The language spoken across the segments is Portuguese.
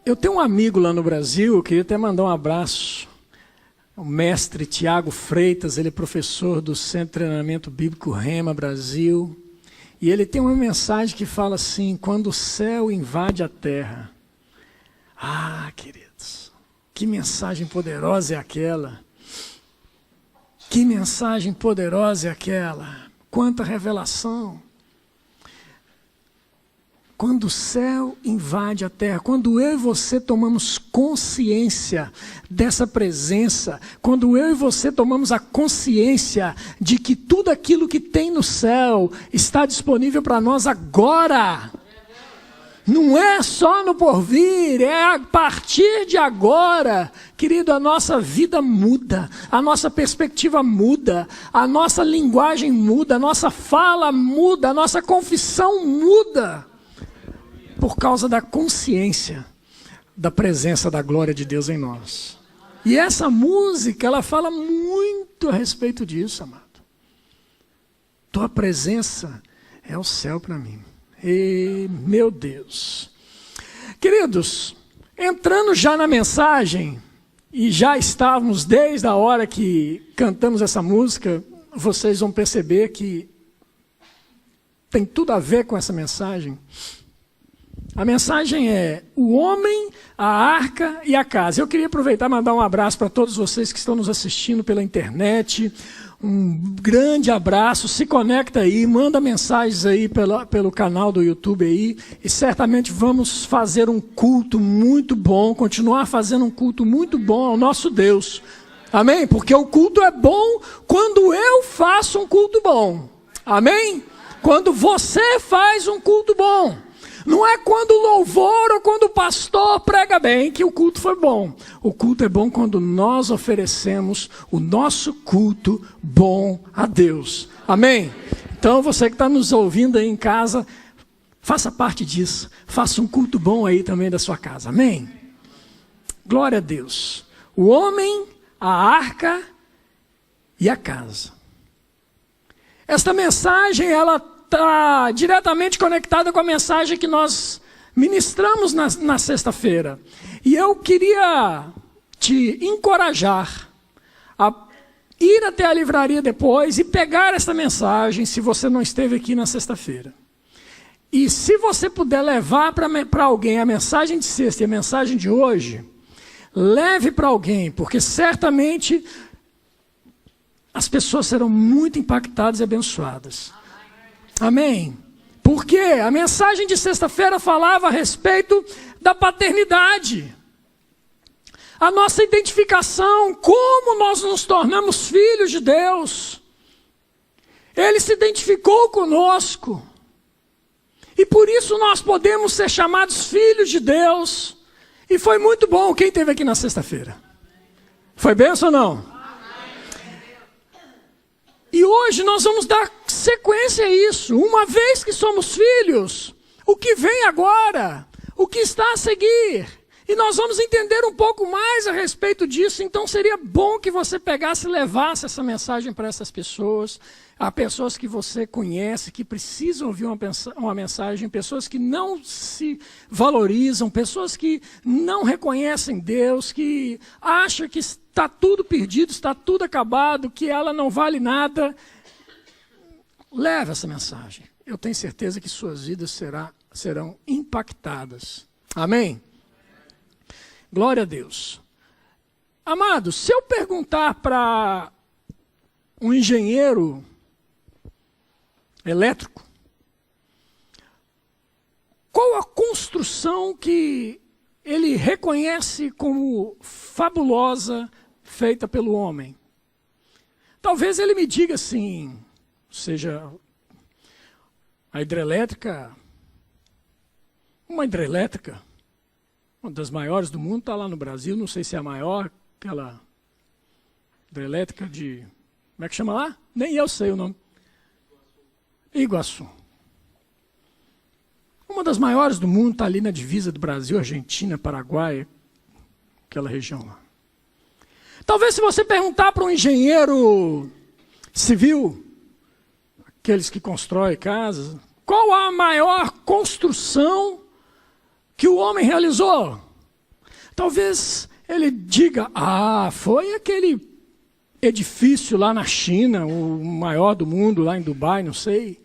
Eu tenho um amigo lá no Brasil, eu queria até mandar um abraço. O mestre Tiago Freitas, ele é professor do Centro de Treinamento Bíblico Rema Brasil. E ele tem uma mensagem que fala assim: quando o céu invade a terra. Ah, queridos, que mensagem poderosa é aquela. Que mensagem poderosa é aquela. Quanta revelação. Quando o céu invade a terra, quando eu e você tomamos consciência dessa presença, quando eu e você tomamos a consciência de que tudo aquilo que tem no céu está disponível para nós agora. Não é só no porvir, é a partir de agora. Querido, a nossa vida muda, a nossa perspectiva muda, a nossa linguagem muda, a nossa fala muda, a nossa confissão muda. Por causa da consciência da presença da glória de Deus em nós. E essa música, ela fala muito a respeito disso, amado. Tua presença é o céu para mim. E, meu Deus. Queridos, entrando já na mensagem, e já estávamos desde a hora que cantamos essa música, vocês vão perceber que tem tudo a ver com essa mensagem. A mensagem é o homem, a arca e a casa. Eu queria aproveitar e mandar um abraço para todos vocês que estão nos assistindo pela internet. Um grande abraço, se conecta aí, manda mensagens aí pelo canal do YouTube aí. E certamente vamos fazer um culto muito bom, continuar fazendo um culto muito bom ao nosso Deus. Amém? Porque o culto é bom quando eu faço um culto bom. Amém? Quando você faz um culto bom. Não é quando o louvor ou quando o pastor prega bem que o culto foi bom. O culto é bom quando nós oferecemos o nosso culto bom a Deus. Amém? Então você que está nos ouvindo aí em casa, faça parte disso. Faça um culto bom aí também da sua casa. Amém? Glória a Deus. O homem, a arca e a casa. Esta mensagem, ela está diretamente conectada com a mensagem que nós ministramos na sexta-feira. E eu queria te encorajar a ir até a livraria depois e pegar essa mensagem, se você não esteve aqui na sexta-feira. E se você puder levar para alguém a mensagem de sexta e a mensagem de hoje, leve para alguém, porque certamente as pessoas serão muito impactadas e abençoadas. Amém? Porque a mensagem de sexta-feira falava a respeito da paternidade. A nossa identificação, como nós nos tornamos filhos de Deus. Ele se identificou conosco. E por isso nós podemos ser chamados filhos de Deus. E foi muito bom quem esteve aqui na sexta-feira. Foi bênção ou não? E hoje nós vamos dar sequência a isso. Uma vez que somos filhos, o que vem agora, o que está a seguir. E nós vamos entender um pouco mais a respeito disso. Então seria bom que você pegasse e levasse essa mensagem para essas pessoas. Há pessoas que você conhece, que precisam ouvir uma mensagem. Pessoas que não se valorizam. Pessoas que não reconhecem Deus. Que acham que está tudo perdido, está tudo acabado, que ela não vale nada. Leve essa mensagem. Eu tenho certeza que suas vidas serão impactadas. Amém? Glória a Deus. Amados, se eu perguntar para um engenheiro elétrico, qual a construção que ele reconhece como fabulosa, feita pelo homem? Talvez ele me diga assim, seja a hidrelétrica, uma hidrelétrica, uma das maiores do mundo, está lá no Brasil, não sei se é a maior, aquela hidrelétrica de, como é que chama lá? Nem eu sei o nome. Iguaçu. Uma das maiores do mundo está ali na divisa do Brasil, Argentina, Paraguai, aquela região lá. Talvez se você perguntar para um engenheiro civil, aqueles que constroem casas, qual a maior construção que o homem realizou? Talvez ele diga, foi aquele edifício lá na China, o maior do mundo, lá em Dubai, não sei.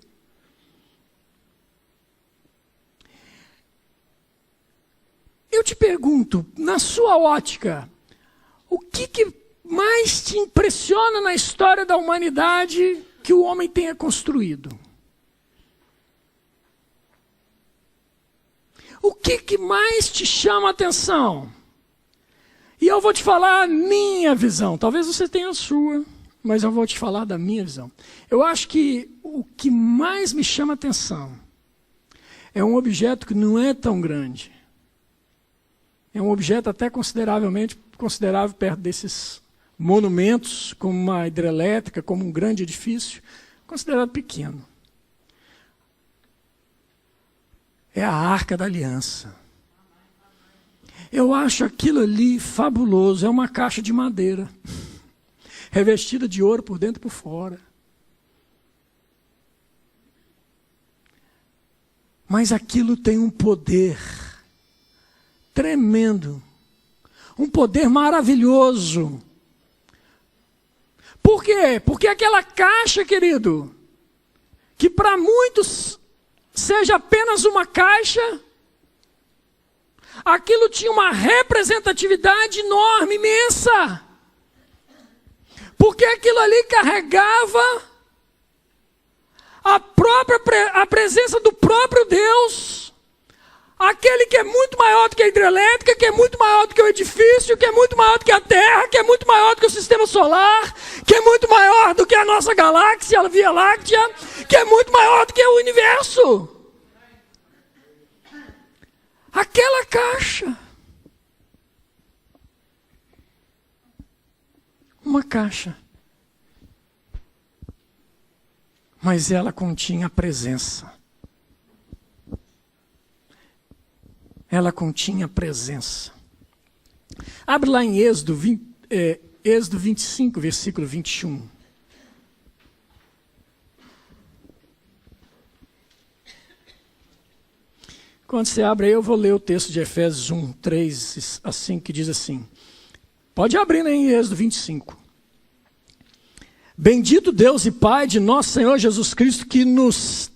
Eu te pergunto, na sua ótica, o que mais te impressiona na história da humanidade que o homem tenha construído? O que mais te chama a atenção? E eu vou te falar a minha visão. Talvez você tenha a sua, mas eu vou te falar da minha visão. Eu acho que o que mais me chama a atenção é um objeto que não é tão grande. É um objeto até considerável perto desses monumentos, como uma hidrelétrica, como um grande edifício, considerado pequeno. É a Arca da Aliança. Eu acho aquilo ali fabuloso. É uma caixa de madeira, revestida de ouro por dentro e por fora. Mas aquilo tem um poder tremendo, um poder maravilhoso. Por quê? Porque aquela caixa, querido, que para muitos seja apenas uma caixa, aquilo tinha uma representatividade enorme, imensa. Porque aquilo ali carregava a presença do próprio Deus, aquele que é muito maior do que a hidrelétrica, que é muito maior do que o edifício, que é muito maior do que a Terra, que é muito maior do que o sistema solar, que é muito maior do que a nossa galáxia, a Via Láctea, que é muito maior do que o universo. Aquela caixa. Uma caixa. Mas ela continha a presença. Ela continha a presença. Abre lá em Êxodo 25, versículo 21. Quando você abre aí, eu vou ler o texto de Efésios 1, 3, assim, que diz assim. Pode abrir em Êxodo 25. Bendito Deus e Pai de nosso Senhor Jesus Cristo, que nos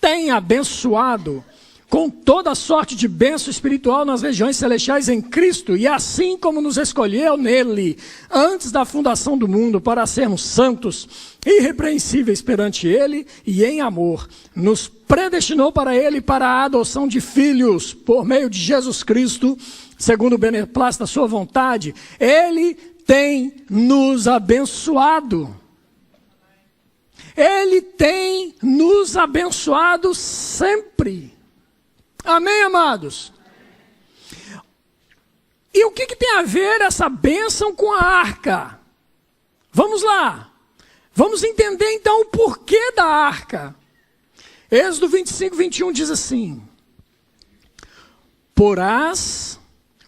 tem abençoado com toda sorte de bênção espiritual nas regiões celestiais em Cristo, e assim como nos escolheu nele, antes da fundação do mundo, para sermos santos, irrepreensíveis perante ele, e em amor, nos predestinou para ele, para a adoção de filhos, por meio de Jesus Cristo, segundo o beneplácito da sua vontade. Ele tem nos abençoado. Ele tem nos abençoado sempre. Amém, amados? E o que tem a ver essa bênção com a arca? Vamos lá. Vamos entender então o porquê da arca. Êxodo 25, 21 diz assim. Porás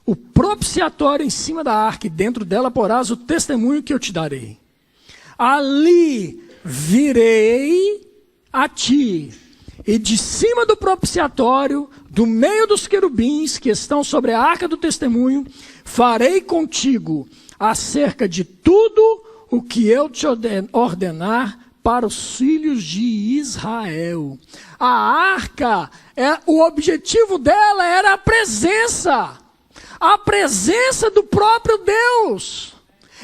o propiciatório em cima da arca, e dentro dela porás o testemunho que eu te darei. Ali virei a ti, e de cima do propiciatório, do meio dos querubins que estão sobre a arca do testemunho, farei contigo acerca de tudo o que eu te ordenar para os filhos de Israel. A arca, o objetivo dela era a presença do próprio Deus.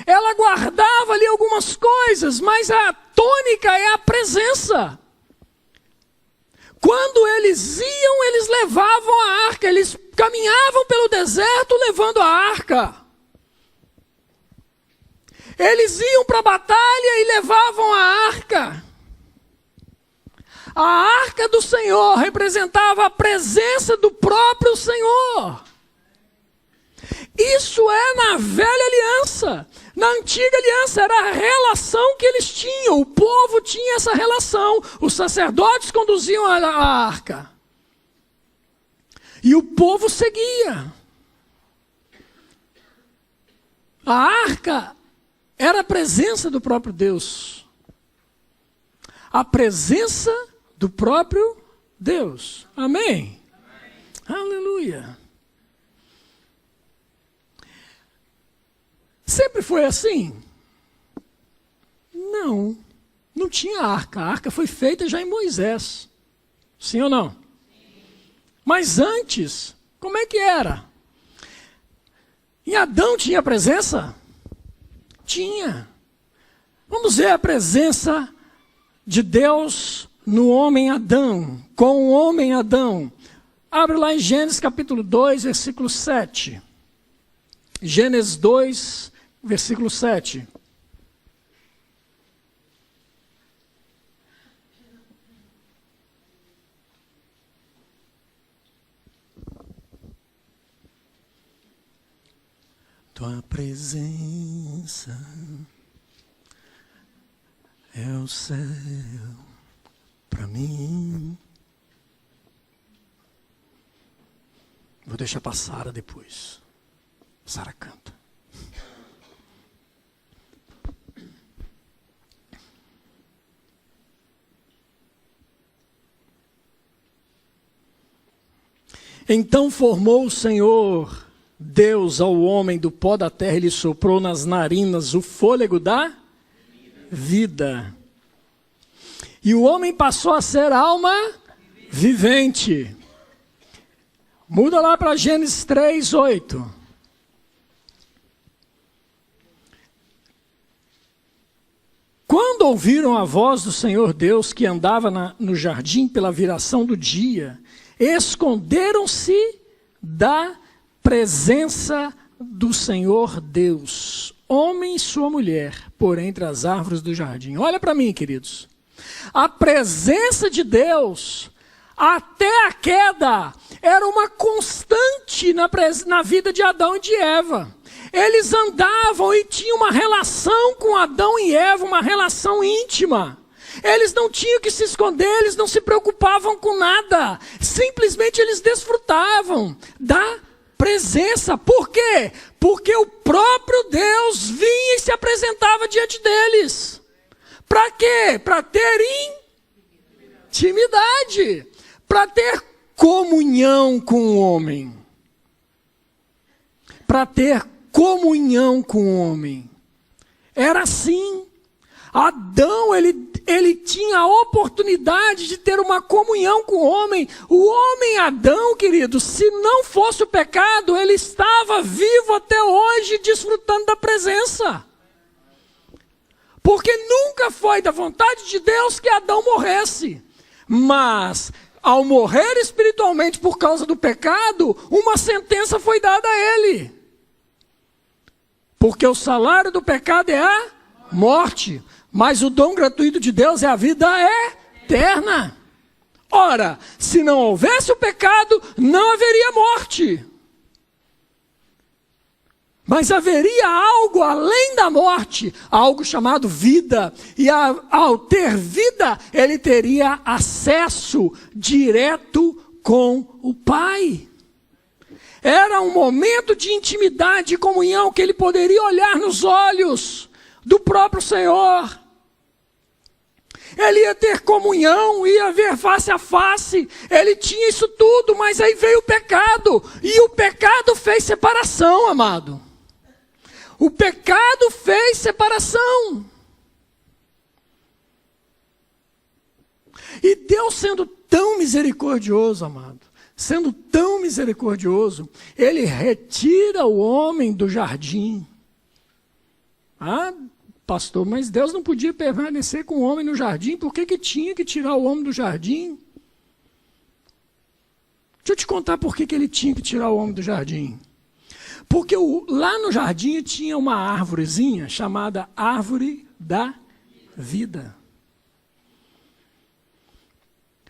Ela guardava ali algumas coisas, mas a tônica é a presença. Quando eles iam, eles levavam a arca, eles caminhavam pelo deserto levando a arca. Eles iam para a batalha e levavam a arca. A arca do Senhor representava a presença do próprio Senhor. Isso é na velha aliança. Na antiga aliança era a relação que eles tinham. O povo tinha essa relação. Os sacerdotes conduziam a arca. E o povo seguia. A arca era a presença do próprio Deus. A presença do próprio Deus. Amém? Amém. Aleluia. sempre foi assim? Não. Não tinha arca. A arca foi feita já em Moisés. Sim ou não? Mas antes, como é que era? Em Adão tinha presença? Tinha. Vamos ver a presença de Deus no homem Adão, com o homem Adão. Abre lá em Gênesis capítulo 2, versículo 7. Gênesis 2, versículo 7. Tua presença é o céu para mim. Vou deixar para Sara depois. Sara canta. Então formou o Senhor Deus ao homem do pó da terra e lhe soprou nas narinas o fôlego da vida. E o homem passou a ser alma vivente. Muda lá para Gênesis 3, 8. Quando ouviram a voz do Senhor Deus que andava no jardim pela viração do dia, esconderam-se da presença do Senhor Deus, homem e sua mulher, por entre as árvores do jardim. Olha para mim, queridos. A presença de Deus, até a queda, era uma constante na vida de Adão e de Eva. Eles andavam e tinham uma relação com Adão e Eva, uma relação íntima. Eles não tinham que se esconder, eles não se preocupavam com nada. Simplesmente eles desfrutavam da presença. Por quê? Porque o próprio Deus vinha e se apresentava diante deles. Para quê? Para ter intimidade. Para ter comunhão com o homem. Para ter comunhão com o homem. Era assim. Adão, ele tinha a oportunidade de ter uma comunhão com o homem. O homem Adão, querido, se não fosse o pecado, ele estava vivo até hoje, desfrutando da presença. Porque nunca foi da vontade de Deus que Adão morresse. Mas, ao morrer espiritualmente por causa do pecado, uma sentença foi dada a ele. Porque o salário do pecado é a morte. Mas o dom gratuito de Deus é a vida eterna. Ora, se não houvesse o pecado, não haveria morte. Mas haveria algo além da morte, algo chamado vida. E ao ter vida, ele teria acesso direto com o Pai. Era um momento de intimidade e comunhão que ele poderia olhar nos olhos do próprio Senhor. Ele ia ter comunhão, ia ver face a face, ele tinha isso tudo, mas aí veio o pecado, e o pecado fez separação, amado. O pecado fez separação. E Deus, sendo tão misericordioso, amado, sendo tão misericordioso, ele retira o homem do jardim. Ah, pastor, mas Deus não podia permanecer com o homem no jardim, por que tinha que tirar o homem do jardim? Deixa eu te contar por que ele tinha que tirar o homem do jardim. Porque lá no jardim tinha uma árvorezinha chamada árvore da vida.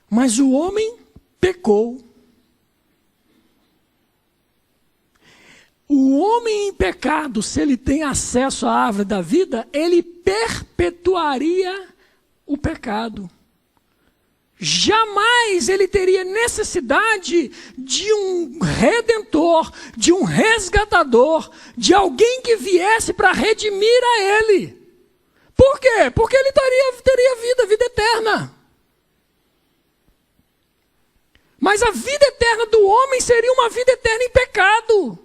Mas o homem pecou. O homem em pecado, se ele tem acesso à árvore da vida, ele perpetuaria o pecado. Jamais ele teria necessidade de um redentor, de um resgatador, de alguém que viesse para redimir a ele. Por quê? Porque ele teria vida eterna. Mas a vida eterna do homem seria uma vida eterna em pecado.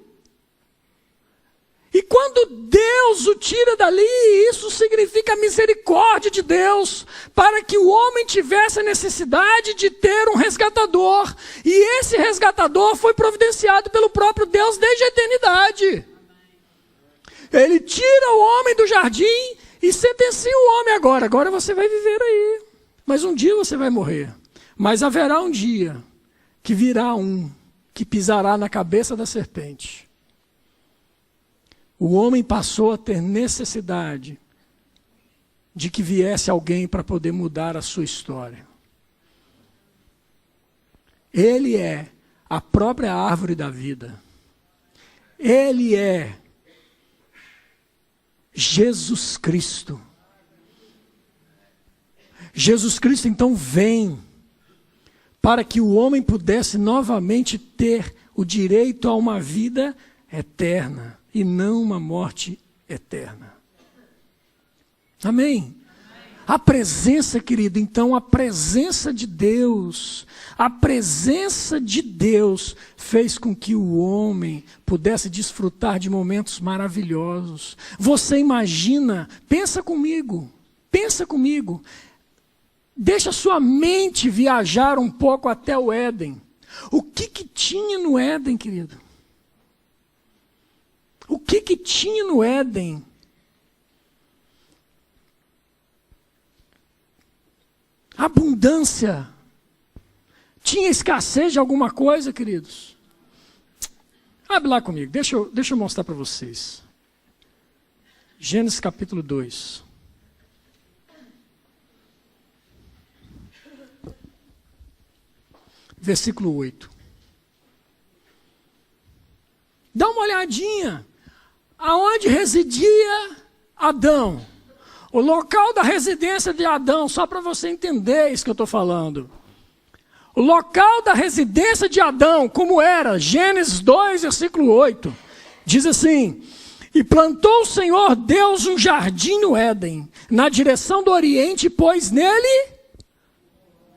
E quando quando Deus o tira dali, isso significa a misericórdia de Deus, para que o homem tivesse a necessidade de ter um resgatador. E esse resgatador foi providenciado pelo próprio Deus desde a eternidade. Ele tira o homem do jardim e sentencia o homem agora. Agora você vai viver aí. Mas um dia você vai morrer. Mas haverá um dia que virá um que pisará na cabeça da serpente. O homem passou a ter necessidade de que viesse alguém para poder mudar a sua história. Ele é a própria árvore da vida. Ele é Jesus Cristo. Jesus Cristo então vem para que o homem pudesse novamente ter o direito a uma vida eterna e não uma morte eterna. Amém? A presença, querido, então a presença de Deus fez com que o homem pudesse desfrutar de momentos maravilhosos. Você imagina, pensa comigo, deixa sua mente viajar um pouco até o Éden. O que tinha no Éden, querido? O que tinha no Éden? Abundância. Tinha escassez de alguma coisa, queridos? Abre lá comigo, deixa eu mostrar para vocês. Gênesis capítulo 2. Versículo 8. Dá uma olhadinha. Aonde residia Adão? O local da residência de Adão, só para você entender isso que eu estou falando. O local da residência de Adão, como era? Gênesis 2, versículo 8. Diz assim: e plantou o Senhor Deus um jardim no Éden, na direção do Oriente, e pôs nele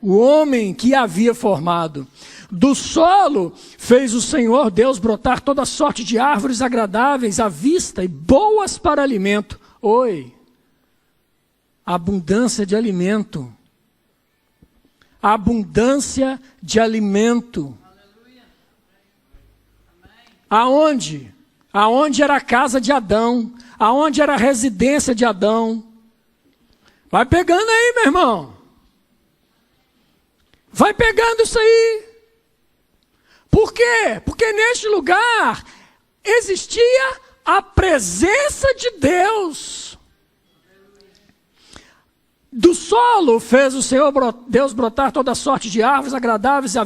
o homem que havia formado. Do solo fez o Senhor Deus brotar toda sorte de árvores agradáveis à vista e boas para alimento. Oi, abundância de alimento. Abundância de alimento. Aonde? Aonde era a casa de Adão? Aonde era a residência de Adão? Vai pegando aí, meu irmão. Vai pegando isso aí. Por quê? Porque neste lugar existia a presença de Deus. Do solo fez o Senhor Deus brotar toda sorte de árvores agradáveis à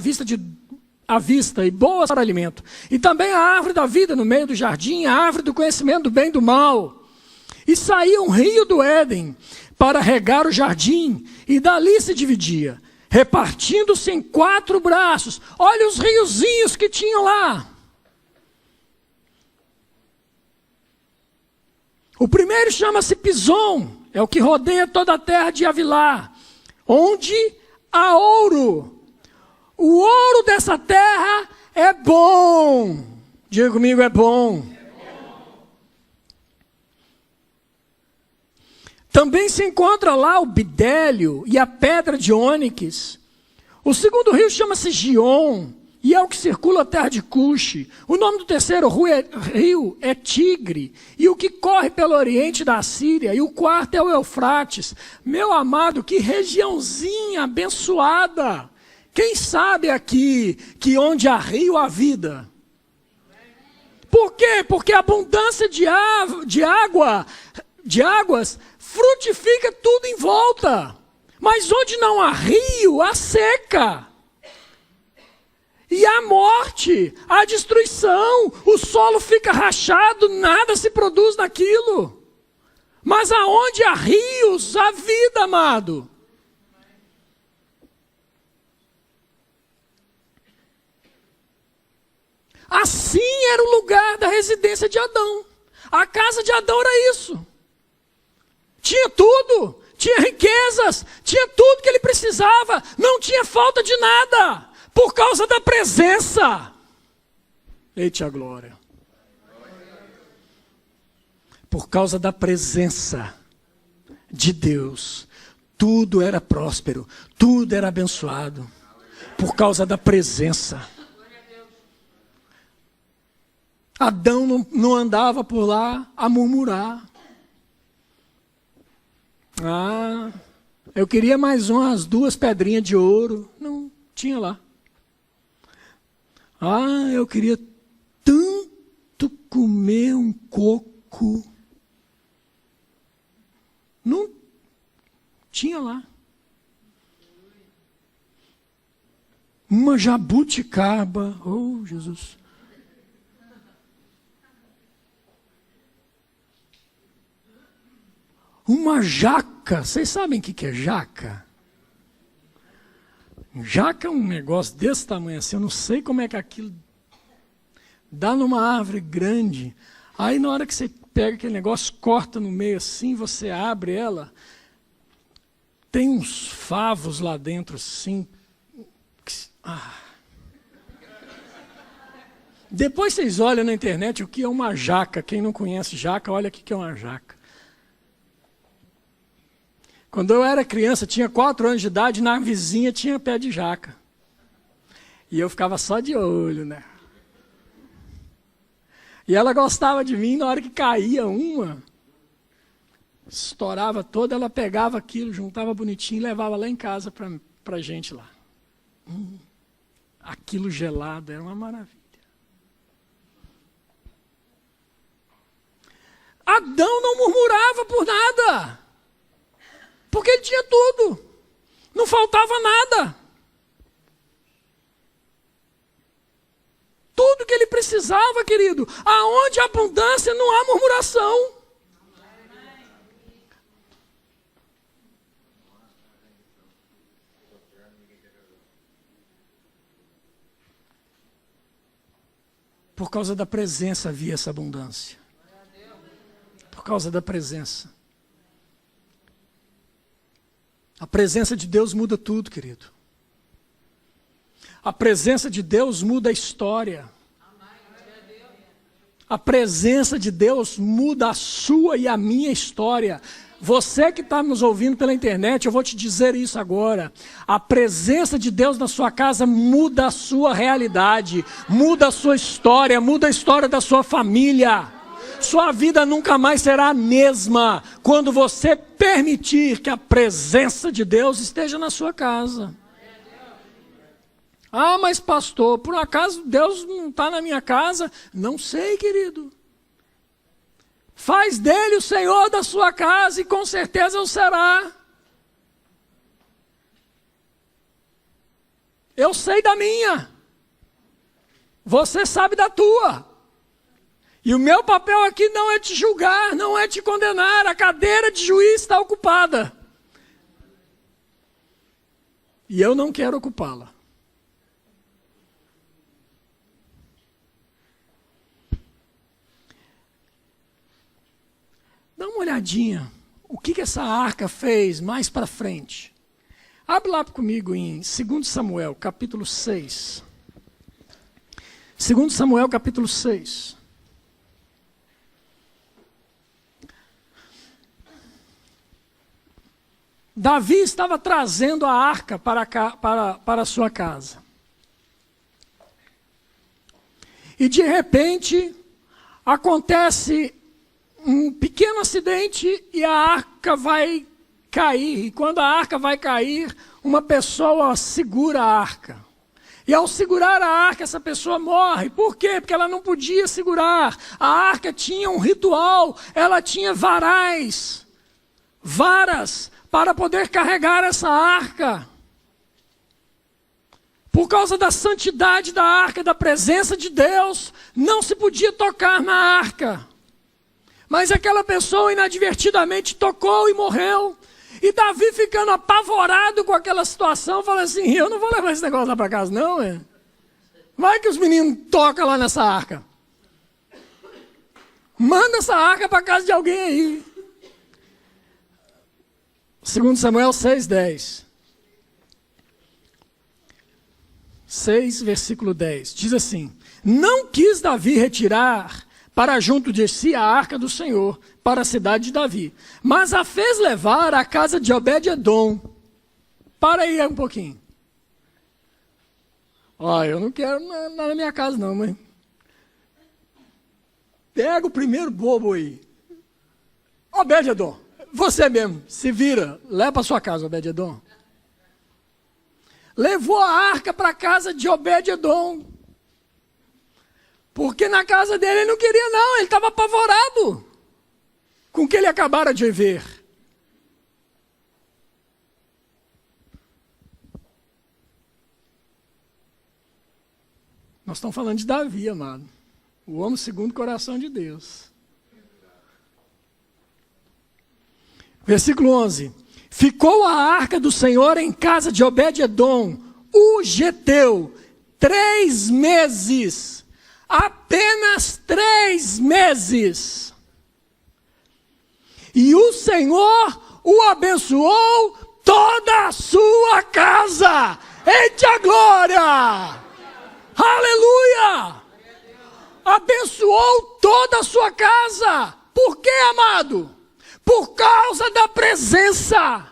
vista e boas para alimento. E também a árvore da vida no meio do jardim, a árvore do conhecimento do bem e do mal. E saía um rio do Éden para regar o jardim, e dali se dividia, repartindo-se em 4 braços. Olha os riozinhos que tinham lá. O primeiro chama-se Pison, é o que rodeia toda a terra de Havilá, onde há ouro. O ouro dessa terra é bom. Diga comigo, é bom. Também se encontra lá o bidélio e a pedra de ônix. O segundo rio chama-se Gion, e é o que circula a terra de Cuxi. O nome do terceiro rio é Tigre, e o que corre pelo oriente da Síria. E o quarto é o Eufrates. Meu amado, que regiãozinha abençoada. Quem sabe aqui que onde há rio há vida? Por quê? Porque a abundância de águas frutifica tudo em volta. Mas onde não há rio, há seca. E há morte, há destruição. O solo fica rachado, nada se produz naquilo. Mas aonde há rios, há vida, amado. Assim era o lugar da residência de Adão. A casa de Adão era isso. Tinha tudo, tinha riquezas, tinha tudo que ele precisava, não tinha falta de nada, por causa da presença. Eita glória. Por causa da presença de Deus, tudo era próspero, tudo era abençoado. Por causa da presença. Adão não andava por lá a murmurar. Eu queria mais umas 2 pedrinhas de ouro. Não, tinha lá. Eu queria tanto comer um coco. Não tinha lá. Uma jabuticaba. Oh, Jesus. Uma jaca. Vocês sabem o que é jaca? Jaca é um negócio desse tamanho assim. Eu não sei como é que aquilo dá numa árvore grande. Aí na hora que você pega aquele negócio, corta no meio assim, você abre ela. Tem uns favos lá dentro assim. Depois vocês olham na internet o que é uma jaca. Quem não conhece jaca, olha o que é uma jaca. Quando eu era criança, tinha 4 anos de idade, na vizinha tinha pé de jaca. E eu ficava só de olho, né? E ela gostava de mim, na hora que caía uma, estourava toda, ela pegava aquilo, juntava bonitinho e levava lá em casa pra gente lá. Aquilo gelado, era uma maravilha. Adão não murmurava por nada. Porque ele tinha tudo. Não faltava nada. Tudo que ele precisava, querido. Aonde há abundância, não há murmuração. Por causa da presença havia essa abundância. Por causa da presença. A presença de Deus muda tudo, querido. A presença de Deus muda a história. A presença de Deus muda a sua e a minha história. Você que está nos ouvindo pela internet, eu vou te dizer isso agora. A presença de Deus na sua casa muda a sua realidade, muda a sua história, muda a história da sua família. Sua vida nunca mais será a mesma quando você permitir que a presença de Deus esteja na sua casa. Mas pastor, por acaso Deus não está na minha casa? Não sei, querido. Faz dele o Senhor da sua casa e com certeza o será. Eu sei da minha. Você sabe da tua. E o meu papel aqui não é te julgar, não é te condenar. A cadeira de juiz está ocupada. E eu não quero ocupá-la. Dá uma olhadinha. O que essa arca fez mais para frente? Abre lá comigo em 2 Samuel, capítulo 6. 2 Samuel, capítulo 6. Davi estava trazendo a arca para a sua casa. E de repente, acontece um pequeno acidente e a arca vai cair. E quando a arca vai cair, uma pessoa segura a arca. E ao segurar a arca, essa pessoa morre. Por quê? Porque ela não podia segurar. A arca tinha um ritual, ela tinha varas para poder carregar essa arca. Por causa da santidade da arca, da presença de Deus, não se podia tocar na arca. Mas aquela pessoa inadvertidamente tocou e morreu. E Davi ficando apavorado com aquela situação, fala assim, eu não vou levar esse negócio lá para casa não, Vai que os meninos tocam lá nessa arca. Manda essa arca para casa de alguém aí. 2 Samuel 6:10. 6, versículo 10. Diz assim, não quis Davi retirar para junto de si a arca do Senhor, para a cidade de Davi. Mas a fez levar à casa de Obed-edom. Para aí um pouquinho. Ó, eu não quero na minha casa não, mas... Pega o primeiro bobo aí. Obed-edom, você mesmo, se vira, leva para sua casa, Obed-edom. Levou a arca para a casa de Obed-edom. Porque na casa dele ele não queria não, ele estava apavorado com o que ele acabara de ver. Nós estamos falando de Davi, amado. O homem segundo o coração de Deus. Versículo 11. Ficou a arca do Senhor em casa de Obed-edom, o geteu, 3 meses. Apenas 3 meses. E o Senhor o abençoou toda a sua casa. Eita a glória! Aleluia! Abençoou toda a sua casa. Por quê, amado? Por causa da presença.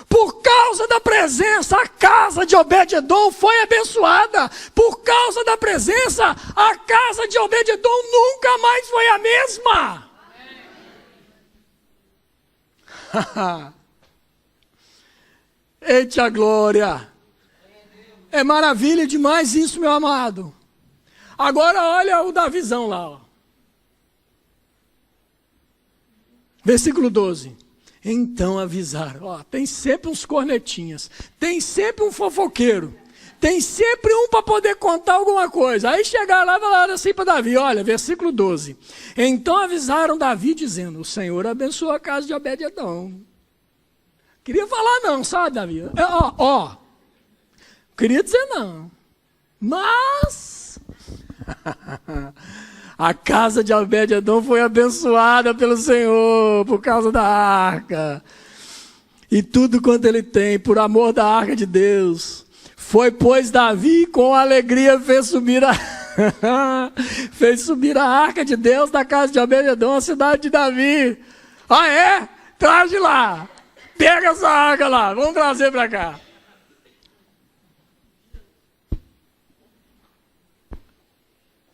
Por causa da presença, a casa de Obed-edom foi abençoada. Por causa da presença, a casa de Obed-edom nunca mais foi a mesma. Eita glória! É maravilha demais isso, meu amado. Agora olha o Davizão lá. Ó. Versículo 12. Então avisaram. Ó, tem sempre uns cornetinhas. Tem sempre um fofoqueiro. Tem sempre um para poder contar alguma coisa. Aí chegaram lá e falaram assim para Davi. Olha, versículo 12. Então avisaram Davi dizendo: o Senhor abençoou a casa de Obed-edom. Queria falar não, sabe, Davi? Queria dizer não. Mas... a casa de Obed-edom foi abençoada pelo Senhor por causa da arca. E tudo quanto ele tem, por amor da arca de Deus. Foi, pois, Davi com alegria fez subir a arca de Deus da casa de Obed-edom, a cidade de Davi. Ah, é? Traz de lá. Pega essa arca lá. Vamos trazer para cá.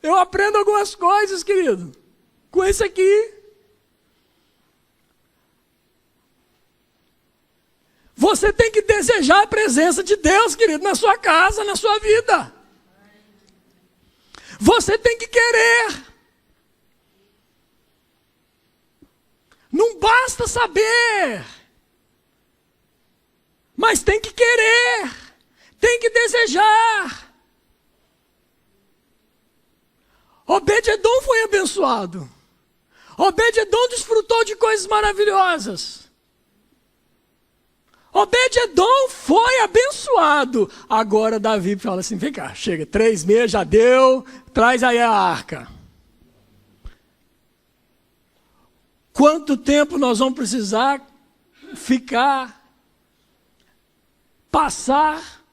Eu aprendo algumas coisas, querido, com isso aqui. Você tem que desejar a presença de Deus, querido, na sua casa, na sua vida. Você tem que querer. Não basta saber, mas tem que querer, tem que desejar. Obed-edom foi abençoado. Obed-edom desfrutou de coisas maravilhosas. Obed-edom foi abençoado. Agora Davi fala assim, vem cá, chega, 3 meses já deu, traz aí a arca. Quanto tempo nós vamos precisar passar,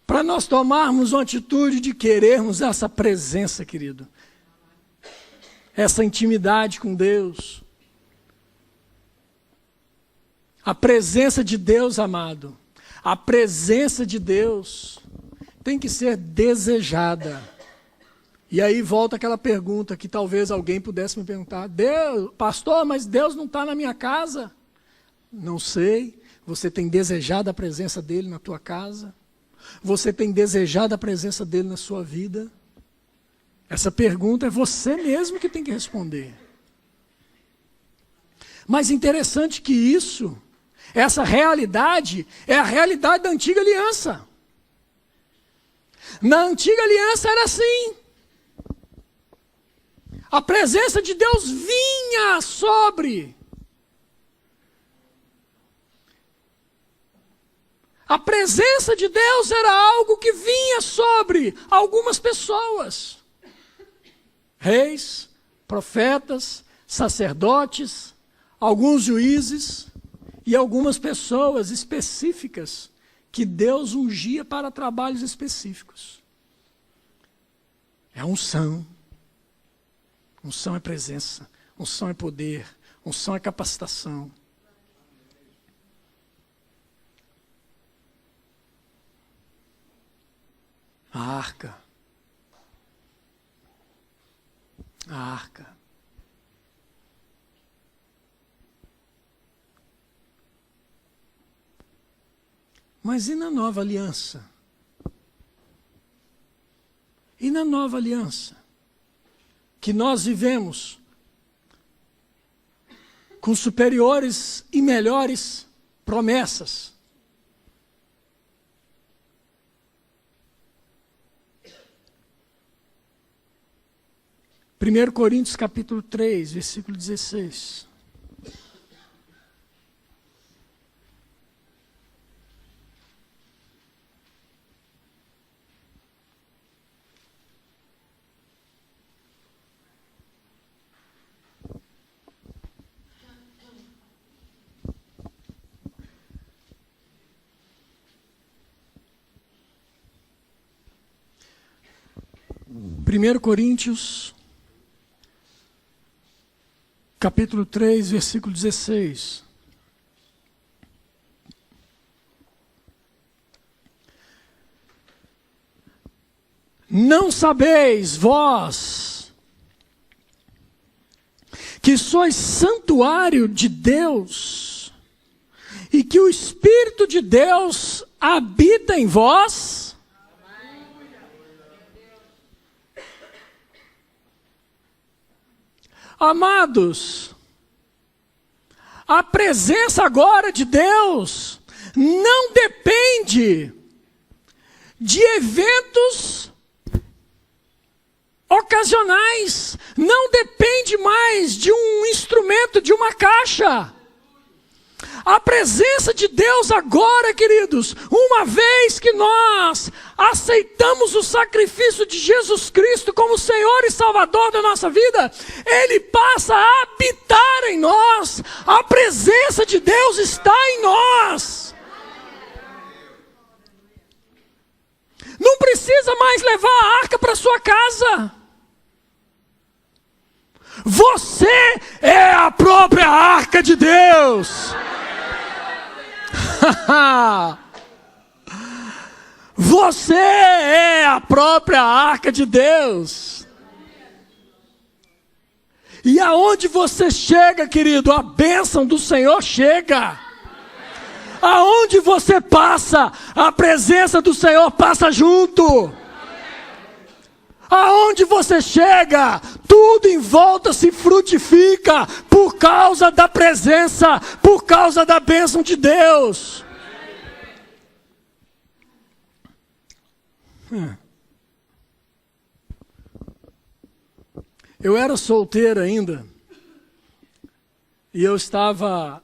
para nós tomarmos uma atitude de querermos essa presença, querido. Essa intimidade com Deus. A presença de Deus, amado. A presença de Deus tem que ser desejada. E aí volta aquela pergunta que talvez alguém pudesse me perguntar. Deus, pastor, mas Deus não está na minha casa? Não sei. Você tem desejado a presença dele na tua casa? Você tem desejado a presença dele na sua vida? Essa pergunta é você mesmo que tem que responder. Mas interessante que essa realidade, é a realidade da antiga aliança. Na antiga aliança era assim. A presença de Deus vinha sobre. A presença de Deus era algo que vinha sobre algumas pessoas. Reis, profetas, sacerdotes, alguns juízes e algumas pessoas específicas que Deus ungia para trabalhos específicos. É a unção, Unção é presença, unção é poder, unção é capacitação. A arca. A arca. Mas e na nova aliança? E na nova aliança? Que nós vivemos com superiores e melhores promessas. Primeiro Coríntios capítulo 3, versículo 16. Primeiro Coríntios, capítulo 3, versículo 16. Não sabeis vós que sois santuário de Deus e que o Espírito de Deus habita em vós? Amados, a presença agora de Deus não depende de eventos ocasionais, não depende mais de um instrumento, de uma caixa. A presença de Deus agora, queridos, uma vez que nós aceitamos o sacrifício de Jesus Cristo como Senhor e Salvador da nossa vida, Ele passa a habitar em nós. A presença de Deus está em nós. Não precisa mais levar a arca para sua casa. Você é a própria arca de Deus. Você é a própria arca de Deus. E aonde você chega, querido, a bênção do Senhor chega. Aonde você passa, a presença do Senhor passa junto. Aonde você chega, tudo em volta se frutifica por causa da presença, por causa da bênção de Deus. Eu era solteiro ainda e eu estava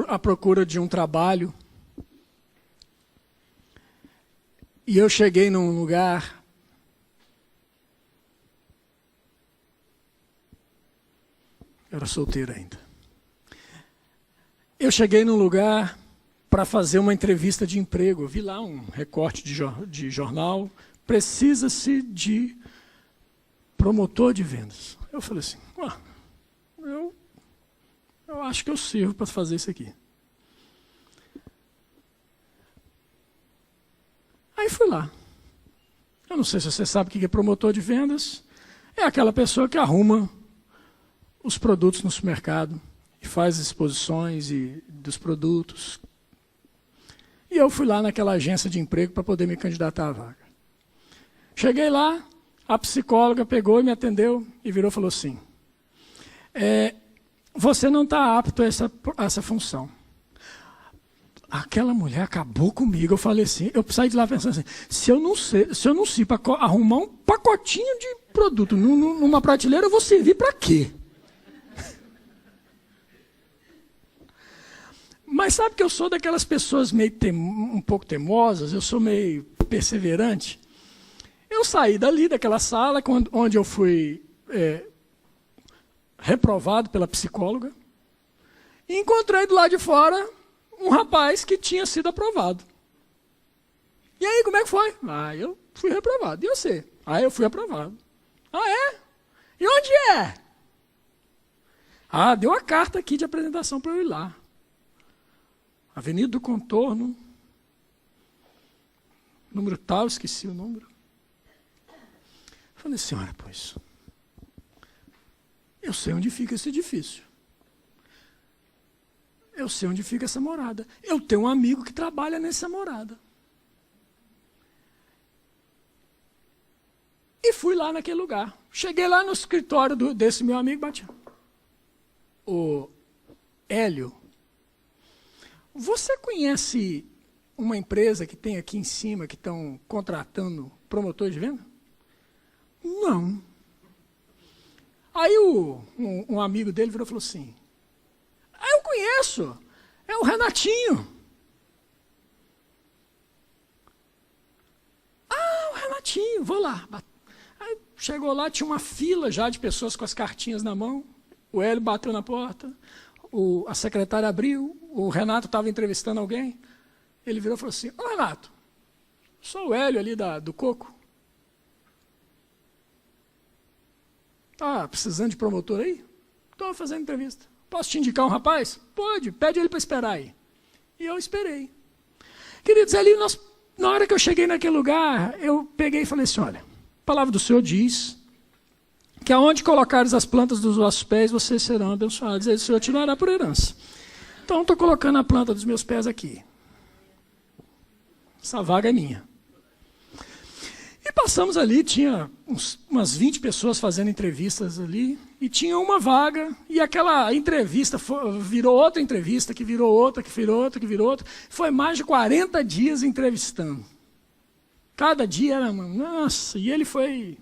à procura de um trabalho. E eu cheguei num lugar era solteiro ainda. Eu cheguei num lugar para fazer uma entrevista de emprego. Eu vi lá um recorte de jornal. Precisa-se de promotor de vendas. Eu falei assim, eu acho que eu sirvo para fazer isso aqui. Aí fui lá. Eu não sei se você sabe o que é promotor de vendas. É aquela pessoa que arruma os produtos no supermercado e faz exposições dos produtos. E eu fui lá naquela agência de emprego para poder me candidatar à vaga. Cheguei lá, a psicóloga pegou e me atendeu e virou e falou assim, você não está apto a essa função. Aquela mulher acabou comigo. Eu falei assim, eu saí de lá pensando assim, se eu não sei para arrumar um pacotinho de produto numa prateleira, eu vou servir para quê? Mas sabe que eu sou daquelas pessoas meio um pouco teimosas, eu sou meio perseverante. Eu saí daquela sala, onde eu fui reprovado pela psicóloga, e encontrei do lado de fora um rapaz que tinha sido aprovado. E aí, como é que foi? Eu fui reprovado. E você? Eu fui aprovado. Ah, é? E onde é? Deu a carta aqui de apresentação para eu ir lá. Avenida do Contorno, número tal, esqueci o número. Falei, senhora, pois, eu sei onde fica esse edifício. Eu sei onde fica essa morada. Eu tenho um amigo que trabalha nessa morada. E fui lá naquele lugar. Cheguei lá no escritório desse meu amigo, bati. O Hélio, você conhece uma empresa que tem aqui em cima, que estão contratando promotores de venda? Não. Aí um amigo dele virou e falou assim, eu conheço, é o Renatinho. O Renatinho, vou lá. Aí chegou lá, tinha uma fila já de pessoas com as cartinhas na mão. O Hélio bateu na porta, a secretária abriu, o Renato estava entrevistando alguém. Ele virou e falou assim, Renato, sou o Hélio ali do Coco. Tá precisando de promotor aí? Estou fazendo entrevista. Posso te indicar um rapaz? Pode, pede ele para esperar aí. E eu esperei. Queridos, ali na hora que eu cheguei naquele lugar, eu peguei e falei assim, olha, a palavra do Senhor diz que aonde colocares as plantas dos vossos pés, vocês serão abençoados. Aí o Senhor te dará por herança. Então, estou colocando a planta dos meus pés aqui. Essa vaga é minha. E passamos ali, tinha umas 20 pessoas fazendo entrevistas ali, e tinha uma vaga, e aquela entrevista virou outra entrevista, que virou outra, que virou outra, que virou outra. Foi mais de 40 dias entrevistando. Cada dia era, nossa, e ele foi...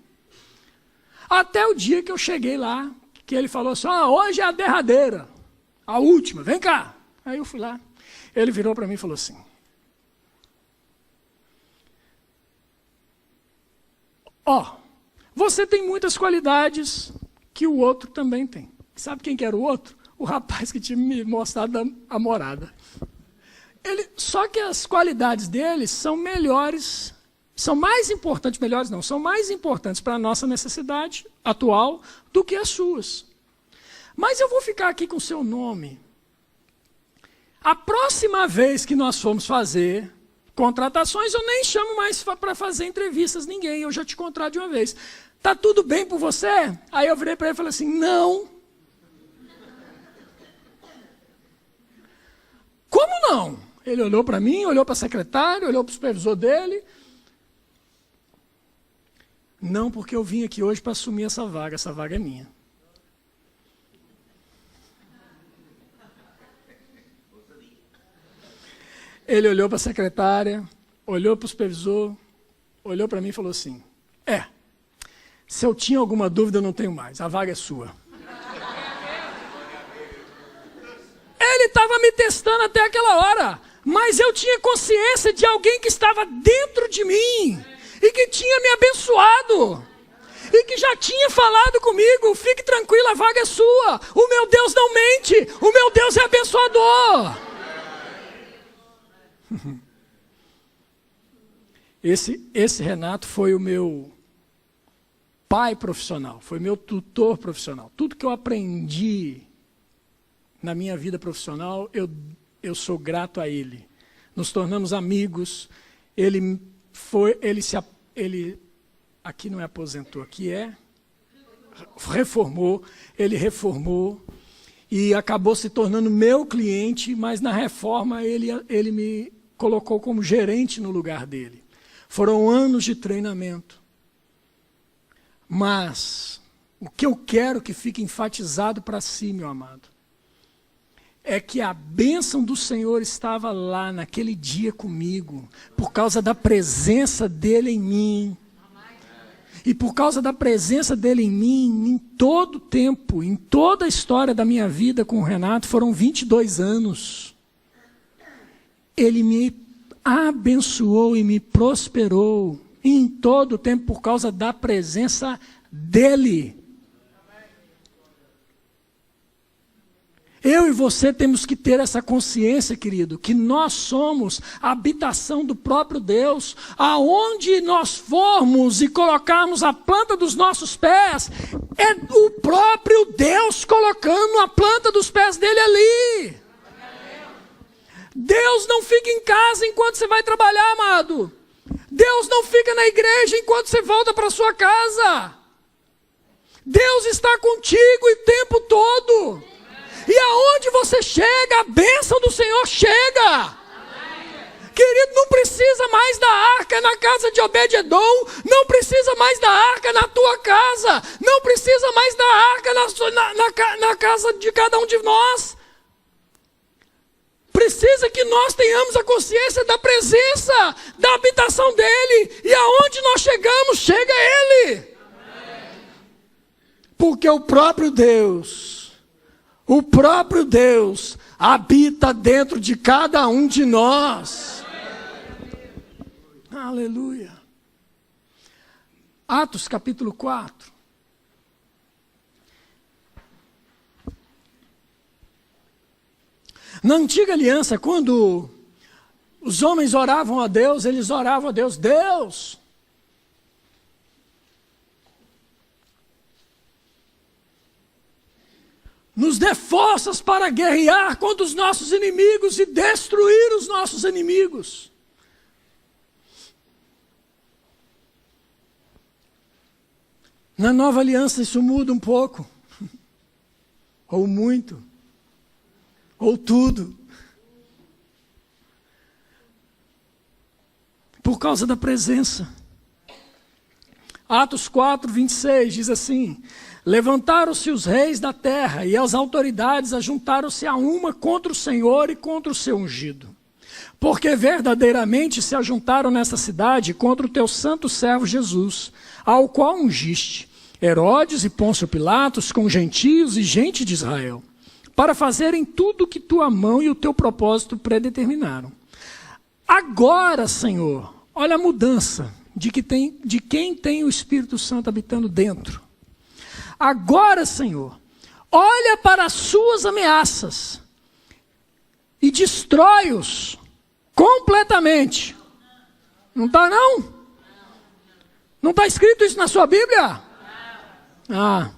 Até o dia que eu cheguei lá, que ele falou assim, hoje é a derradeira, a última, vem cá. Aí eu fui lá, ele virou para mim e falou assim, você tem muitas qualidades que o outro também tem. Sabe quem que era o outro? O rapaz que tinha me mostrado a morada. Só que as qualidades dele são melhores, são mais importantes, melhores não, são mais importantes para a nossa necessidade atual do que as suas. Mas eu vou ficar aqui com o seu nome. A próxima vez que nós formos fazer contratações, eu nem chamo mais para fazer entrevistas ninguém, eu já te contrato de uma vez. Tá tudo bem por você? Aí eu virei para ele e falei assim, não. Como não? Ele olhou para mim, olhou para a secretária, olhou para o supervisor dele. Não, porque eu vim aqui hoje para assumir essa vaga é minha. Ele olhou para a secretária, olhou para o supervisor, olhou para mim e falou assim, se eu tinha alguma dúvida, eu não tenho mais, a vaga é sua. Ele estava me testando até aquela hora, mas eu tinha consciência de alguém que estava dentro de mim e que tinha me abençoado e que já tinha falado comigo, fique tranquilo, a vaga é sua, o meu Deus não mente, o meu Deus é abençoador. Esse Renato foi o meu pai profissional, foi meu tutor profissional. Tudo que eu aprendi na minha vida profissional, eu sou grato a ele. Nos tornamos amigos. Ele aqui não é aposentou, aqui reformou. Ele reformou e acabou se tornando meu cliente, mas na reforma ele me colocou como gerente no lugar dele. Foram anos de treinamento. Mas o que eu quero que fique enfatizado para si, meu amado, é que a bênção do Senhor estava lá naquele dia comigo, por causa da presença dele em mim. E por causa da presença dele em mim, em todo o tempo, em toda a história da minha vida com o Renato, foram 22 anos. Ele me abençoou e me prosperou em todo o tempo por causa da presença dele. Eu e você temos que ter essa consciência, querido, que nós somos a habitação do próprio Deus. Aonde nós formos e colocarmos a planta dos nossos pés, É o próprio Deus colocando a planta dos pés dele ali. Deus não fica em casa enquanto você vai trabalhar, amado. Deus não fica na igreja enquanto você volta para sua casa. Deus está contigo o tempo todo. E aonde você chega, a bênção do Senhor chega. Querido, não precisa mais da arca na casa de Obed-edom, não precisa mais da arca na tua casa, não precisa mais da arca na casa de cada um de nós. Precisa que nós tenhamos a consciência da presença, da habitação dele, e aonde nós chegamos, chega ele. Porque o próprio Deus habita dentro de cada um de nós. Aleluia. Atos capítulo 4. Na antiga aliança, quando os homens oravam a Deus, eles oravam a Deus: Deus, nos dê forças para guerrear contra os nossos inimigos e destruir os nossos inimigos. Na nova aliança isso muda um pouco, ou muito, ou tudo, por causa da presença. Atos 4, 26 diz assim: levantaram-se os reis da terra e as autoridades ajuntaram-se a uma contra o Senhor e contra o seu ungido. Porque verdadeiramente se ajuntaram nessa cidade contra o teu santo servo Jesus, ao qual ungiste, Herodes e Pôncio Pilatos, com gentios e gente de Israel, para fazerem tudo o que tua mão e o teu propósito predeterminaram. Agora, Senhor, olha a mudança de quem tem o Espírito Santo habitando dentro. Agora, Senhor, olha para as suas ameaças e destrói-os completamente. Não está, não? Não está escrito isso na sua Bíblia? Ah,